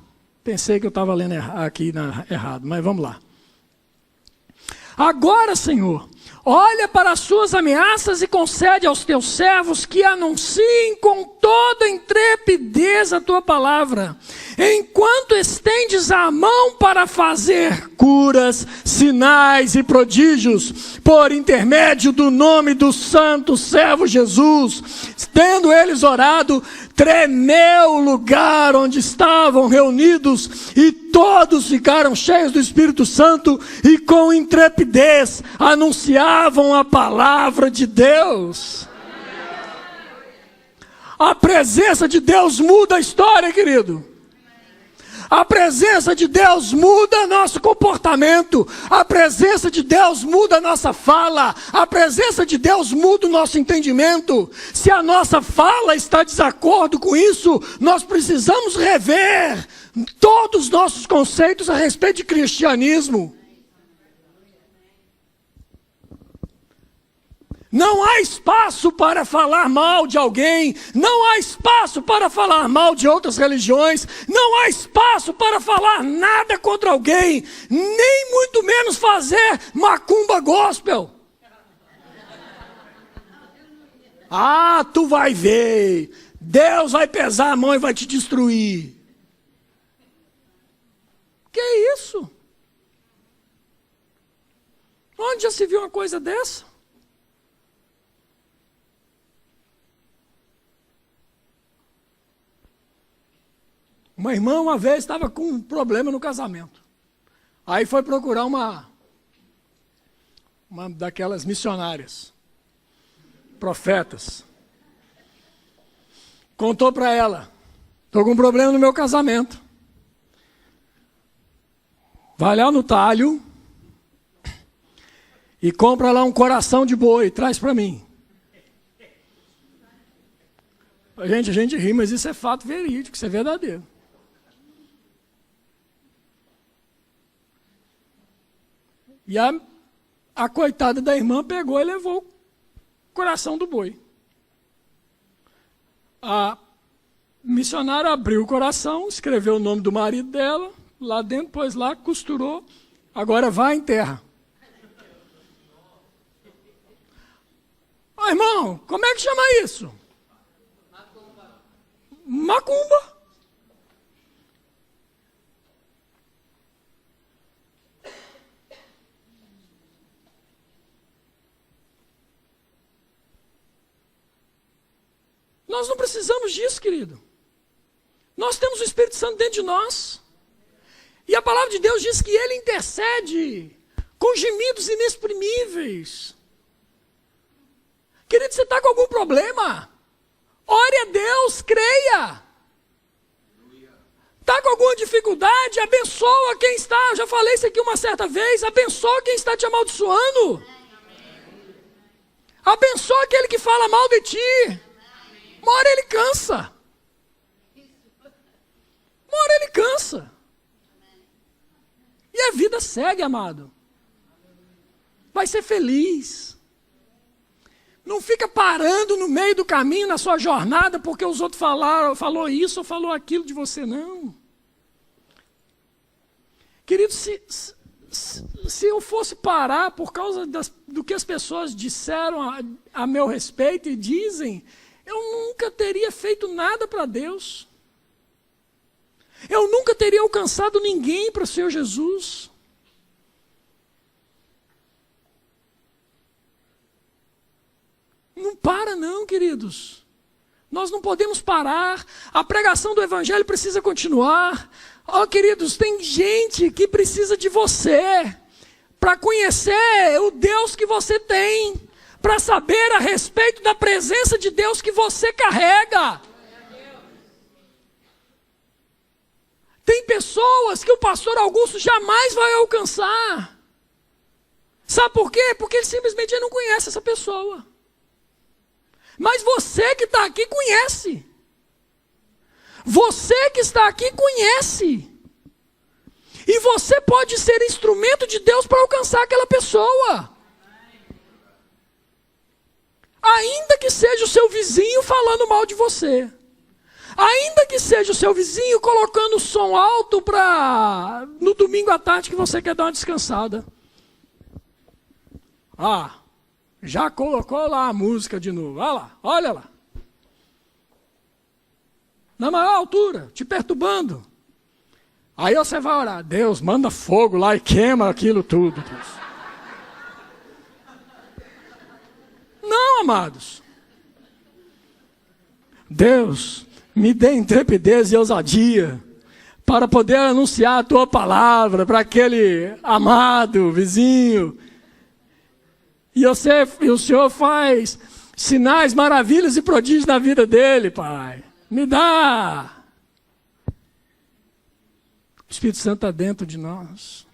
pensei que eu estava lendo aqui errado, mas vamos lá. Agora, Senhor, olha para as suas ameaças e concede aos teus servos que anunciem com toda intrepidez a tua palavra, enquanto estendes a mão para fazer curas, sinais e prodígios, por intermédio do nome do santo servo Jesus. Tendo eles orado, tremeu o lugar onde estavam reunidos, e todos ficaram cheios do Espírito Santo e com intrepidez anunciavam a palavra de Deus. A presença de Deus muda a história, querido. A presença de Deus muda nosso comportamento. A presença de Deus muda a nossa fala. A presença de Deus muda o nosso entendimento. Se a nossa fala está de desacordo com isso, nós precisamos rever todos os nossos conceitos a respeito de cristianismo. Não há espaço para falar mal de alguém, não há espaço para falar mal de outras religiões, não há espaço para falar nada contra alguém, nem muito menos fazer macumba gospel. Ah, tu vai ver, Deus vai pesar a mão e vai te destruir. Que isso? Onde já se viu uma coisa dessa? Uma irmã uma vez estava com um problema no casamento. Aí foi procurar uma daquelas missionárias, profetas. Contou para ela: estou com um problema no meu casamento. Vai lá no talho e compra lá um coração de boi, traz para mim. A gente ri, mas isso é fato verídico, isso é verdadeiro. E a coitada da irmã pegou e levou o coração do boi. A missionária abriu o coração, escreveu o nome do marido dela, lá dentro, pôs lá, costurou. Agora vai em terra. Ô, irmão, como é que chama isso? Macumba. Nós não precisamos disso, querido. Nós temos o Espírito Santo dentro de nós. E a palavra de Deus diz que Ele intercede com gemidos inexprimíveis. Querido, você está com algum problema? Ore a Deus, creia. Está com alguma dificuldade? Abençoa quem está. Eu já falei isso aqui uma certa vez. Abençoa quem está te amaldiçoando. Abençoa aquele que fala mal de ti. Uma hora ele cansa. Uma hora ele cansa. E a vida segue, amado. Vai ser feliz. Não fica parando no meio do caminho, na sua jornada, porque os outros falou isso ou falou aquilo de você, não. Querido, se eu fosse parar por causa do que as pessoas disseram a meu respeito e dizem, eu nunca teria feito nada para Deus. Eu nunca teria alcançado ninguém para o Senhor Jesus. Não para não, queridos. Nós não podemos parar. A pregação do Evangelho precisa continuar. Ó, queridos, tem gente que precisa de você para conhecer o Deus que você tem, para saber a respeito da presença de Deus que você carrega. Tem pessoas que o pastor Augusto jamais vai alcançar. Sabe por quê? Porque ele simplesmente não conhece essa pessoa. Mas você que está aqui conhece. Você que está aqui conhece. E você pode ser instrumento de Deus para alcançar aquela pessoa. Ainda que seja o seu vizinho falando mal de você. Ainda que seja o seu vizinho colocando o som alto para no domingo à tarde que você quer dar uma descansada. Ah, já colocou lá a música de novo. Olha lá, olha lá. Na maior altura, te perturbando. Aí você vai orar. Deus, manda fogo lá e queima aquilo tudo. Deus. Não, amados. Deus, me dê intrepidez e ousadia para poder anunciar a tua palavra para aquele amado vizinho. E o Senhor faz sinais, maravilhas e prodígios na vida dele, Pai. Me dá. O Espírito Santo está dentro de nós.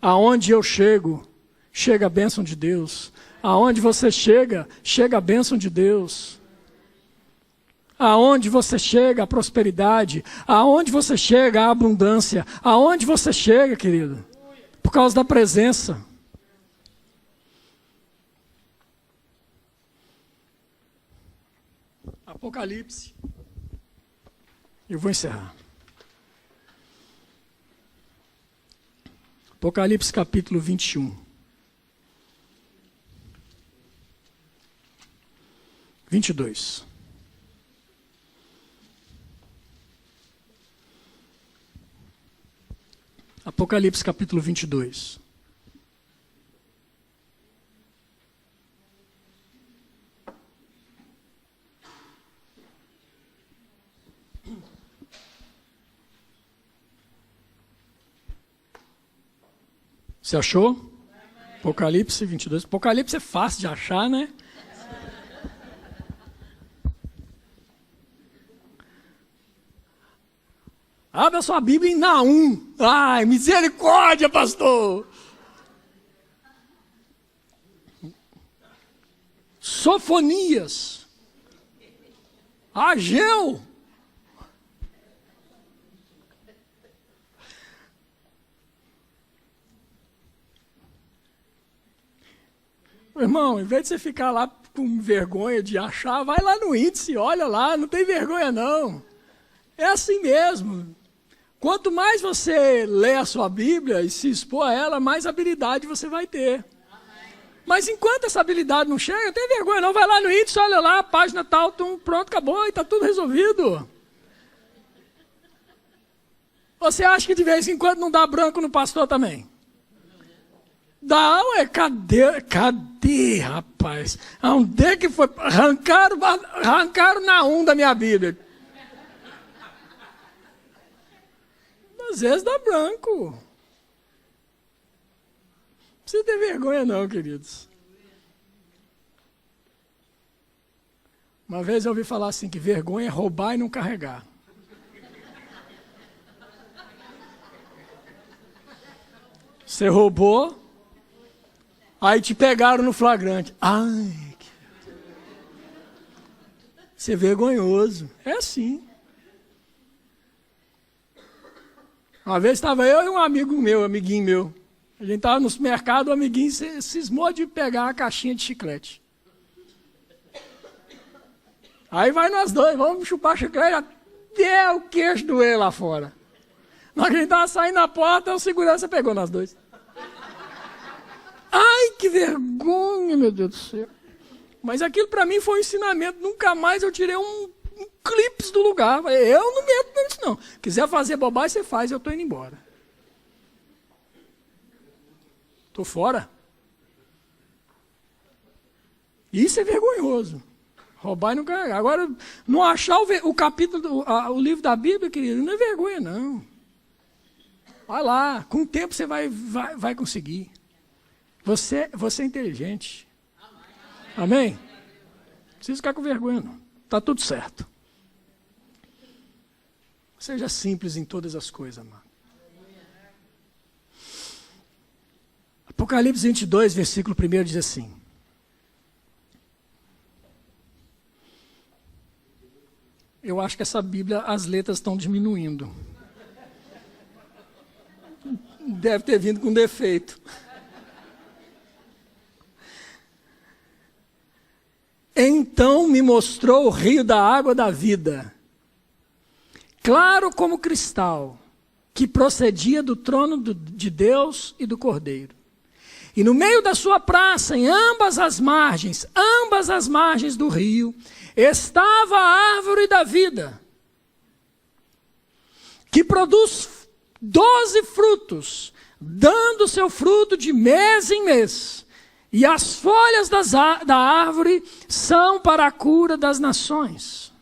Aonde eu chego, chega a bênção de Deus. Aonde você chega, chega a bênção de Deus. Aonde você chega, a prosperidade. Aonde você chega, a abundância. Aonde você chega, querido? Por causa da presença. Apocalipse. Eu vou encerrar. Apocalipse capítulo 21. 22. Apocalipse capítulo 22. Você achou? Apocalipse 22. Apocalipse é fácil de achar, né? Abra sua Bíblia em Naum. Ai, misericórdia, pastor. Sofonias. Ageu. Irmão, em vez de você ficar lá com vergonha de achar, vai lá no índice, olha lá, não tem vergonha não. É assim mesmo. Quanto mais você lê a sua Bíblia e se expor a ela, mais habilidade você vai ter. Mas enquanto essa habilidade não chega, não tem vergonha não. Vai lá no índice, olha lá, a página tal, pronto, acabou e está tudo resolvido. Você acha que de vez em quando não dá branco no pastor também? Dá, ué, cadê, rapaz? Onde é que foi? Arrancaram na da minha Bíblia. Às vezes dá branco. Não precisa ter vergonha não, queridos. Uma vez eu ouvi falar assim, que vergonha é roubar e não carregar. Você roubou, aí te pegaram no flagrante. Ai, você é vergonhoso. É assim. Uma vez estava eu e um amiguinho meu. A gente estava no supermercado, o amiguinho cismou de pegar uma caixinha de chiclete. Aí vai nós dois, vamos chupar chiclete até o queixo doer lá fora. Na hora que a gente estava saindo na porta, o segurança pegou nós dois. Ai, que vergonha, meu Deus do céu. Mas aquilo para mim foi um ensinamento. Nunca mais eu tirei um clipes do lugar. Eu não meto nisso não. Quiser fazer bobagem, você faz, eu estou indo embora. Estou fora. Isso é vergonhoso. Roubar e não carregar. Agora, não achar o capítulo, o livro da Bíblia, querido, não é vergonha não. Vai lá, com o tempo você vai conseguir. Você é inteligente. Amém? Não precisa ficar com vergonha não. Está tudo certo. Seja simples em todas as coisas, amado. Apocalipse 22, versículo 1 diz assim. Eu acho que essa Bíblia, as letras estão diminuindo. Deve ter vindo com defeito. Então me mostrou o rio da água da vida, claro como cristal, que procedia do trono de Deus e do Cordeiro. E no meio da sua praça, em ambas as margens do rio, estava a árvore da vida, que produz 12 frutos, dando seu fruto de mês em mês. E as folhas da árvore são para a cura das nações.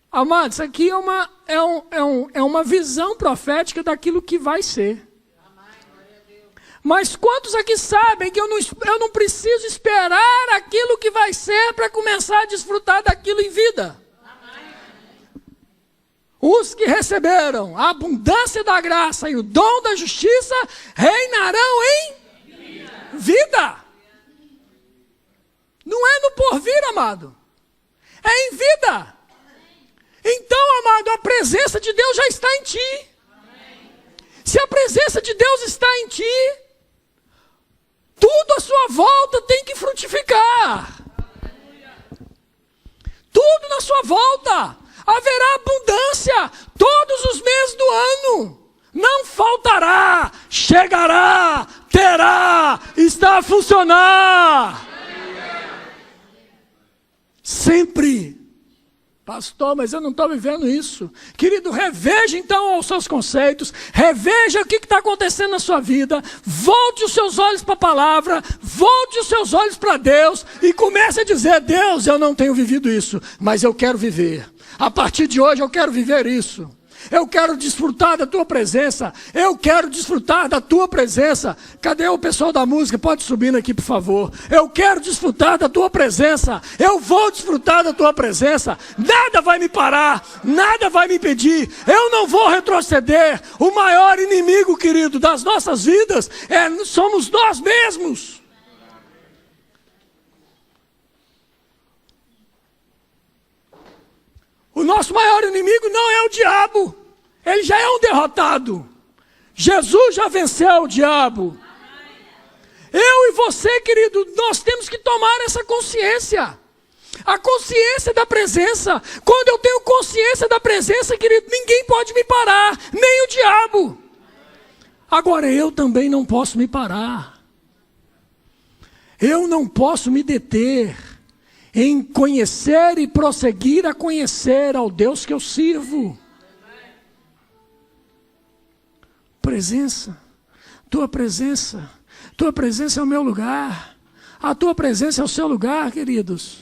Amados, isso aqui é uma visão profética daquilo que vai ser. Mas quantos aqui sabem que eu não preciso esperar aquilo que vai ser para começar a desfrutar daquilo em vida? Os que receberam a abundância da graça e o dom da justiça reinarão em vida. Não é no porvir, amado. É em vida. Então, amado, a presença de Deus já está em ti. Se a presença de Deus está em ti, tudo à sua volta tem que frutificar. Tudo na sua volta. Haverá abundância todos os meses do ano. Não faltará, chegará, terá, está a funcionar. Sempre. Pastor, mas eu não estou vivendo isso. Querido, reveja então os seus conceitos, reveja o que está acontecendo na sua vida, volte os seus olhos para a palavra, volte os seus olhos para Deus e comece a dizer, Deus, eu não tenho vivido isso, mas eu quero viver. A partir de hoje eu quero viver isso. Eu quero desfrutar da tua presença. Eu quero desfrutar da tua presença. Cadê o pessoal da música? Pode subir aqui, por favor. Eu quero desfrutar da tua presença. Eu vou desfrutar da tua presença. Nada vai me parar. Nada vai me impedir. Eu não vou retroceder. O maior inimigo, querido, das nossas vidas somos nós mesmos. O nosso maior inimigo não é o diabo. Ele já é um derrotado. Jesus já venceu o diabo. Eu e você, querido, nós temos que tomar essa consciência. A consciência da presença. Quando eu tenho consciência da presença, querido, ninguém pode me parar, nem o diabo. Agora, eu também não posso me parar. Eu não posso me deter em conhecer e prosseguir a conhecer ao Deus que eu sirvo. Presença, tua presença é o meu lugar. A tua presença é o seu lugar, queridos.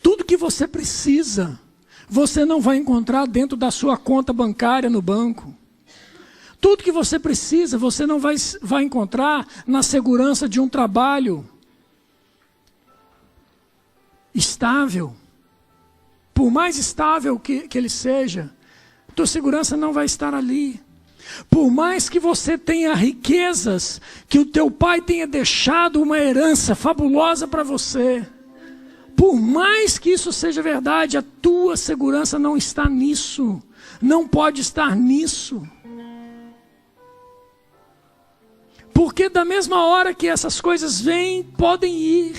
Tudo que você precisa, você não vai encontrar dentro da sua conta bancária no banco. Tudo que você precisa, você não vai encontrar na segurança de um trabalho estável. Por mais estável que ele seja, tua segurança não vai estar ali. Por mais que você tenha riquezas, que o teu pai tenha deixado uma herança fabulosa para você, por mais que isso seja verdade, a tua segurança não está nisso. Não pode estar nisso. Porque da mesma hora que essas coisas vêm, podem ir.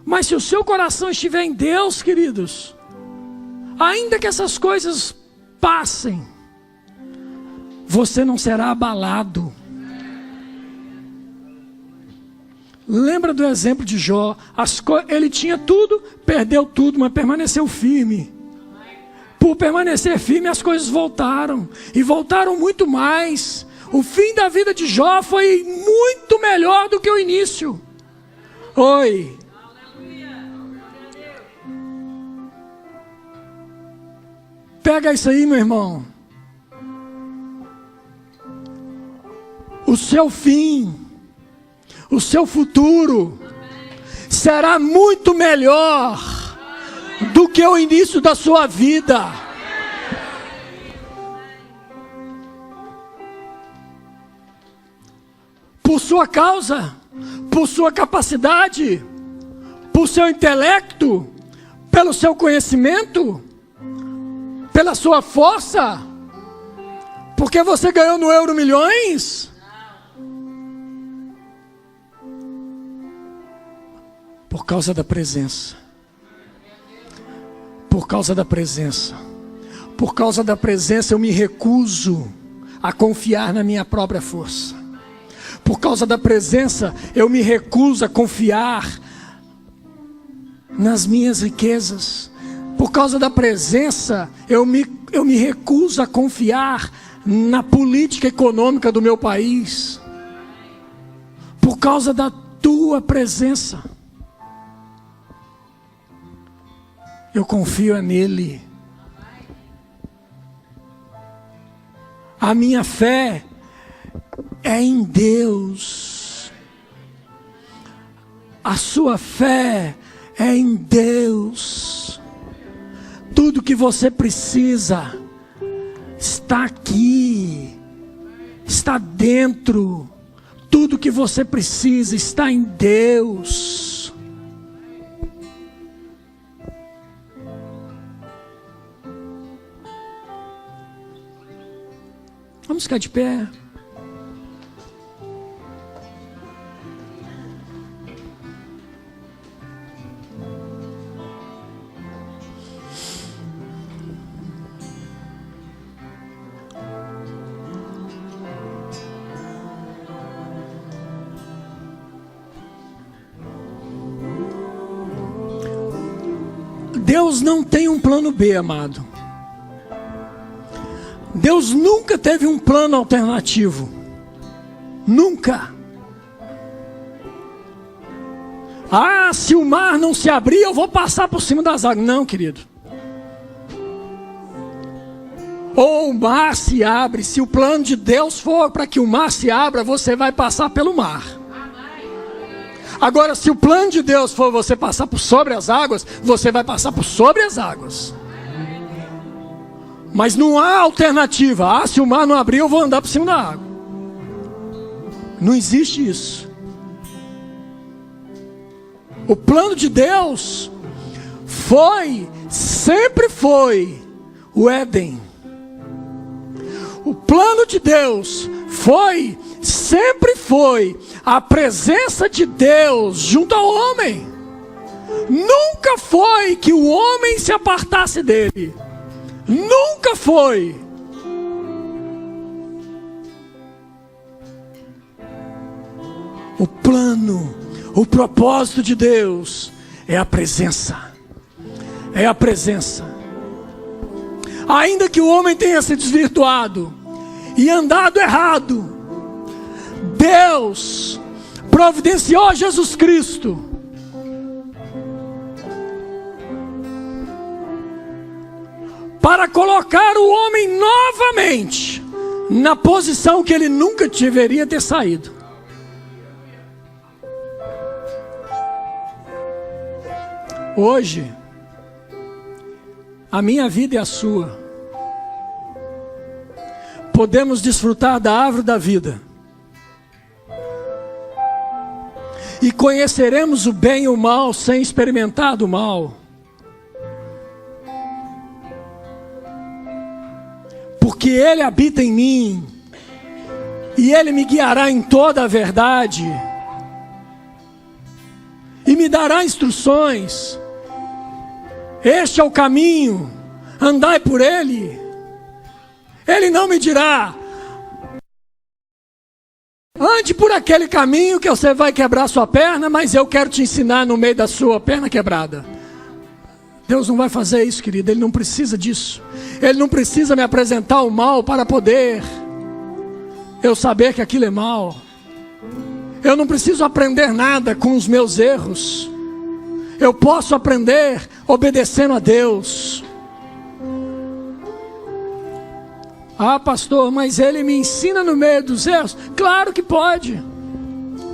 Mas se o seu coração estiver em Deus, queridos, ainda que essas coisas passem, você não será abalado. Lembra do exemplo de Jó? Ele tinha tudo, perdeu tudo, mas permaneceu firme. Por permanecer firme, as coisas voltaram. E voltaram muito mais. O fim da vida de Jó foi muito melhor do que o início. Oi. Pega isso aí, meu irmão. O seu fim, o seu futuro será muito melhor do que o início da sua vida. Por sua causa, por sua capacidade, por seu intelecto, pelo seu conhecimento, pela sua força, porque você ganhou no Euro Milhões. Por causa da presença. Por causa da presença. Por causa da presença eu me recuso a confiar na minha própria força. Por causa da presença eu me recuso a confiar nas minhas riquezas. Por causa da presença eu me recuso a confiar na política econômica do meu país. Por causa da tua presença. Eu confio nele. A minha fé é em Deus. A sua fé é em Deus. Tudo que você precisa está aqui, está dentro. Tudo que você precisa está em Deus. Vamos ficar de pé. Deus não tem um plano B, amado. Deus nunca teve um plano alternativo. Nunca. Ah, se o mar não se abrir, eu vou passar por cima das águas. Não, querido. Ou o mar se abre. Se o plano de Deus for para que o mar se abra, você vai passar pelo mar. Agora, se o plano de Deus for você passar por sobre as águas, você vai passar por sobre as águas. Mas não há alternativa. Ah, se o mar não abrir, eu vou andar por cima da água. Não existe isso. O plano de Deus sempre foi o Éden. O plano de Deus sempre foi a presença de Deus junto ao homem. Nunca foi que o homem se apartasse dele. Nunca foi. O plano, o propósito de Deus é a presença. É a presença. Ainda que o homem tenha se desvirtuado e andado errado, Deus providenciou Jesus Cristo para colocar o homem novamente na posição que ele nunca deveria ter saído. Hoje, a minha vida e a sua, podemos desfrutar da árvore da vida e conheceremos o bem e o mal sem experimentar do mal, porque Ele habita em mim e Ele me guiará em toda a verdade e me dará instruções. Este é o caminho, andai por ele. Ele não me dirá: ande por aquele caminho que você vai quebrar sua perna, mas eu quero te ensinar no meio da sua perna quebrada. Deus não vai fazer isso, querido. Ele não precisa disso. Ele não precisa me apresentar o mal para poder eu saber que aquilo é mal. Eu não preciso aprender nada com os meus erros. Eu posso aprender obedecendo a Deus. Ah, pastor, mas ele me ensina no meio dos erros? Claro que pode.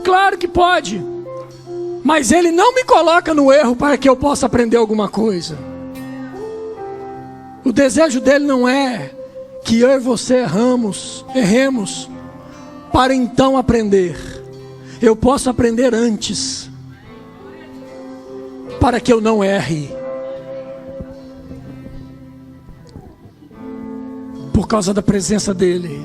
Claro que pode. Mas ele não me coloca no erro para que eu possa aprender alguma coisa. O desejo dele não é que eu e você erremos para então aprender. Eu posso aprender antes, para que eu não erre. Por causa da presença dele.